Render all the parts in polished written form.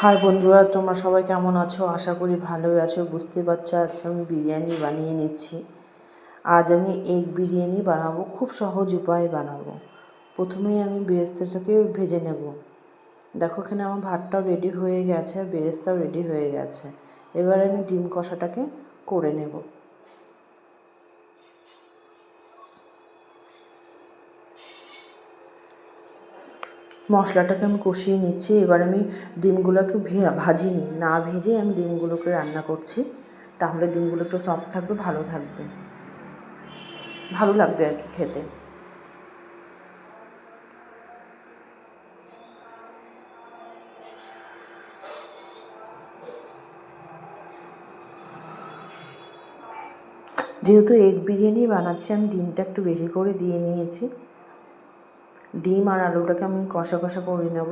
High বন্ধুরা, তোমরা সবাই কেমন আছো? আশা করি ভালোই আছো। বুঝতে পারছো আজ আমি বিরিয়ানি বানিয়ে নিচ্ছি। আজ আমি এগ বিরিয়ানি বানাবো, খুব সহজ উপায়ে বানাবো। প্রথমেই আমি বেরেস্তাটাকে ভেজে নেব। দেখো এখানে আমার ভাতটাও রেডি হয়ে গেছে, বেরেস্তাও রেডি হয়ে গেছে। এবার আমি ডিম কষাটাকে করে নেব। মশলাটাকে আমি কষিয়ে নিচ্ছি। এবার আমি ডিমগুলোকে ভাজিনি, না ভেজে আমি ডিমগুলোকে রান্না করছি। তাহলে ডিমগুলো একটু সফট থাকবে, ভালো থাকবে, ভালো লাগবে আর কি খেতে। যেহেতু এগ বিরিয়ানি বানাচ্ছি, আমি ডিমটা একটু বেশি করে দিয়ে নিয়েছি। ডিম আর আলুটাকে আমি কষা কষা করে নেব।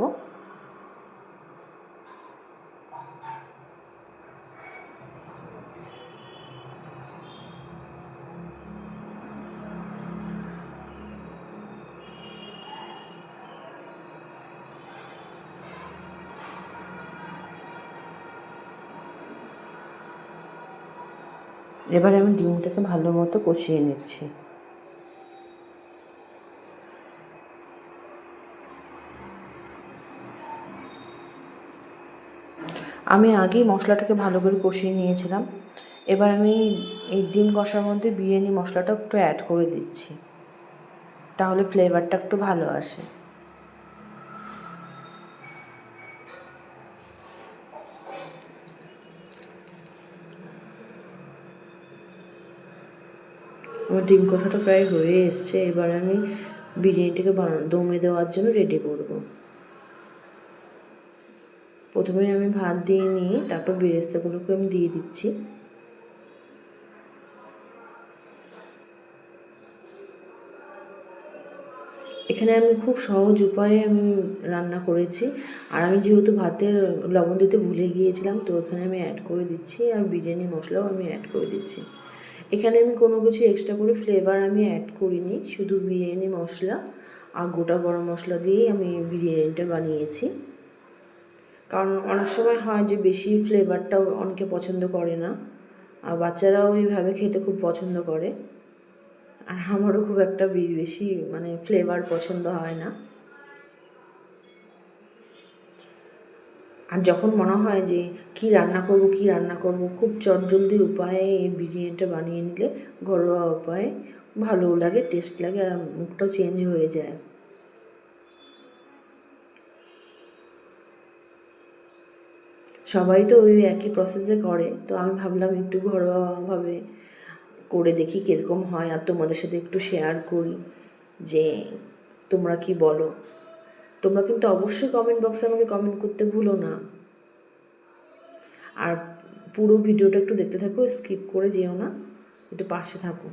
এবারে আমি ডিমটাকে ভালো মতো কষিয়ে নিচ্ছি। আমি আগেই মশলাটাকে ভালো করে কষিয়ে নিয়েছিলাম। এবার আমি এই ডিম কষার মধ্যে বিরিয়ানি মশলাটা একটু অ্যাড করে দিচ্ছি, তাহলে ফ্লেভারটা একটু ভালো আসে। আমার ডিম কষাটা প্রায় হয়ে এসছে। এবার আমি বিরিয়ানিটাকে দমে দেওয়ার জন্য রেডি করব। প্রথমে আমি ভাত দিয়ে নিয়ে তারপর বেরেস্তাগুলোকে আমি দিয়ে দিচ্ছি। এখানে আমি খুব সহজ উপায়ে আমি রান্না করেছি। আর আমি যেহেতু ভাতের লবণ দিতে ভুলে গিয়েছিলাম, তো এখানে আমি অ্যাড করে দিচ্ছি। আর বিরিয়ানি মশলাও আমি অ্যাড করে দিচ্ছি। এখানে আমি কোনো কিছু এক্সট্রা করে ফ্লেভার আমি অ্যাড করিনি, শুধু বিরিয়ানি মশলা আর গোটা গরম মশলা দিয়েই আমি বিরিয়ানিটা বানিয়েছি। কারণ অনেক সময় হয় যে বেশি ফ্লেভারটাও অনেকে পছন্দ করে না, আর বাচ্চারাও এইভাবে খেতে খুব পছন্দ করে। আর আমারও খুব একটা বেশি ফ্লেভার পছন্দ হয় না। আর যখন মনে হয় যে কী রান্না করব, খুব চটজলদি উপায়ে এই বিরিয়ানিটা বানিয়ে নিলে, ঘরোয়া উপায়ে ভালোও লাগে, টেস্ট লাগে, আর মুখটাও চেঞ্জ হয়ে যায়। সবাই তো ওই একই প্রসেসে করে, তো আমি ভাবলাম একটু ঘরোয়াভাবে করে দেখি কীরকম হয়, আর তোমাদের সাথে একটু শেয়ার করি যে তোমরা কি বলো। তোমরা কিন্তু অবশ্যই কমেন্ট বক্সে আমাকে কমেন্ট করতে ভুলো না। আর পুরো ভিডিওটা একটু দেখতে থাকো, স্কিপ করে যেও না, একটু পাশে থাকো।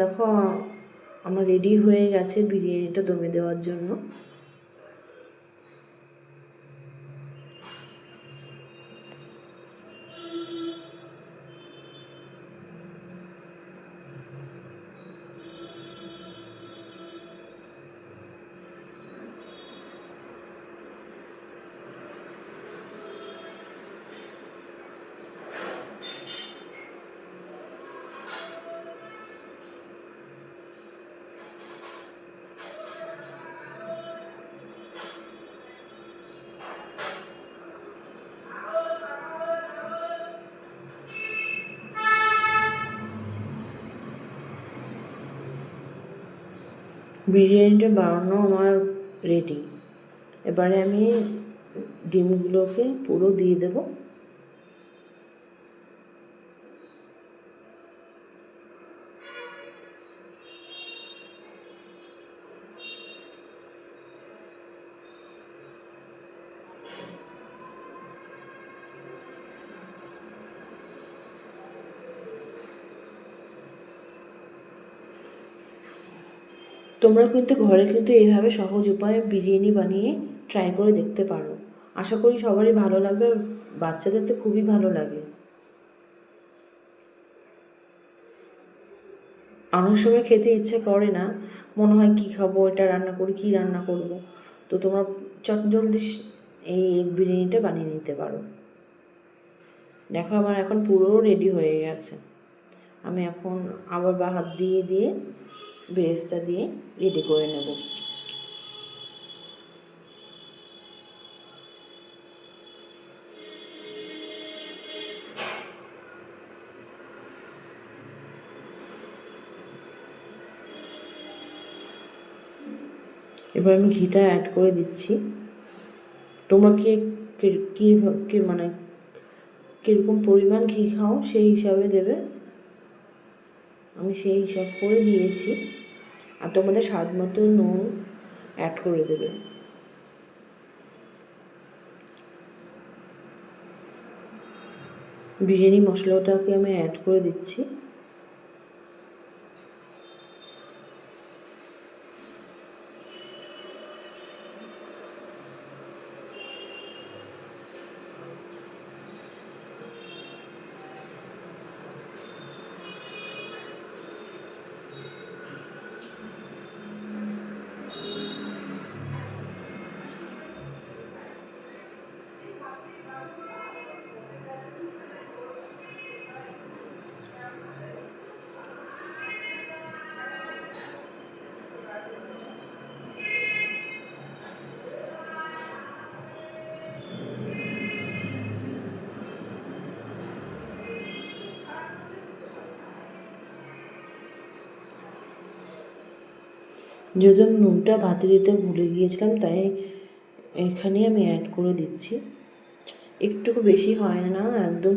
দেখো আমার রেডি হয়ে গেছে বিরিয়ানিটা দমে দেওয়ার জন্য। বিরিয়ানিটা বানানো আমার রেডি। এবারে আমি ডিমগুলোকে পুরো দিয়ে দেবো। তোমরা কিন্তু ঘরে এইভাবে সহজ উপায়ে বিরিয়ানি বানিয়ে ট্রাই করে দেখতে পারো। আশা করি সবারই ভালো লাগবে, বাচ্চাদের তো খুবই ভালো লাগে। অনেক সময় খেতে ইচ্ছে করে না, মনে হয় কী খাবো, এটা রান্না করি, কী রান্না করব। তো তোমরা চটজলদি এই এগ বিরিয়ানিটা বানিয়ে নিতে পারো। দেখো আমার এখন পুরো রেডি হয়ে গেছে। আমি এখন আবার হাত দিয়ে দিয়ে বেরেস্তা দিয়ে রেডি করে নেব। এবার আমি ঘিটা অ্যাড করে দিচ্ছি। তোমরা কি মানে কীরকম পরিমাণ ঘি খাও সেই হিসাবে দেবে। আমি সেই হিসাব করে দিয়েছি। আর তোমাদের স্বাদ মতো নুন অ্যাড করে দেবে। বিরিয়ানি মশলাটাকে আমি অ্যাড করে দিচ্ছি। যেহেতু আমি নুনটা ভাতে দিতে ভুলে গিয়েছিলাম, তাই এখানে আমি অ্যাড করে দিচ্ছি। একটুকু বেশি হয় না, একদম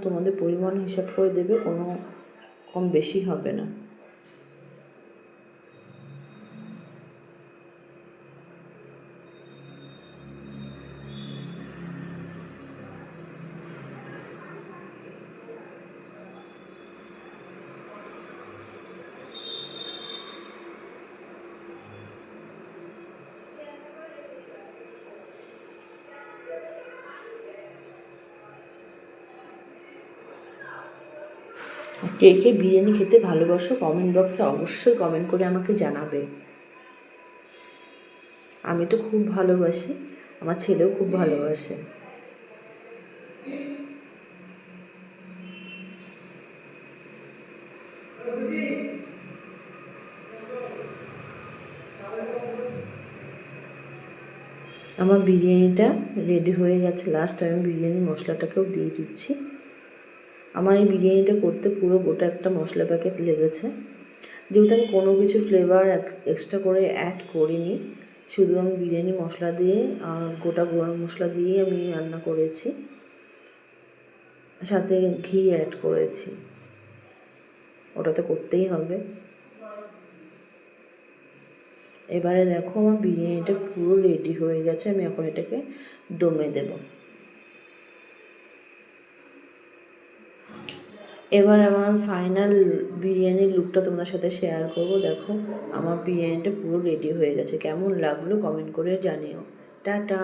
তোমাদের পরিমাণ হিসাব করে দেবে, কোনো কম বেশি হবে না। কে কে বিরিয়ানি খেতে ভালোবাসো কমেন্ট বক্সে অবশ্যই কমেন্ট করে আমাকে জানাবে। আমি তো খুব ভালোবাসি, আমার ছেলেও খুব ভালোবাসে। আমার বিরিয়ানিটা রেডি হয়ে গেছে। লাস্ট আমি বিরিয়ানি মশলাটাকেও দিয়ে দিচ্ছি। আমার এই বিরিয়ানিটা করতে পুরো গোটা একটা মশলা প্যাকেট লেগেছে। যেহেতু আমি কোনো কিছু ফ্লেভার এক্সট্রা করে অ্যাড করিনি, শুধু আমি বিরিয়ানি মশলা দিয়ে আর গোটা গরম মশলা দিয়েই আমি রান্না করেছি, সাথে ঘি অ্যাড করেছি। ওটা তো করতেই হবে। এবারে দেখো আমার বিরিয়ানিটা পুরো রেডি হয়ে গেছে। আমি এখন এটাকে দমে দেব। এবার আমার ফাইনাল বিরিয়ানির লুকটা তোমাদের সাথে শেয়ার করব। দেখো আমার বিরিয়ানিটা পুরো রেডি হয়ে গেছে। কেমন লাগলো কমেন্ট করে জানিও। টাটা।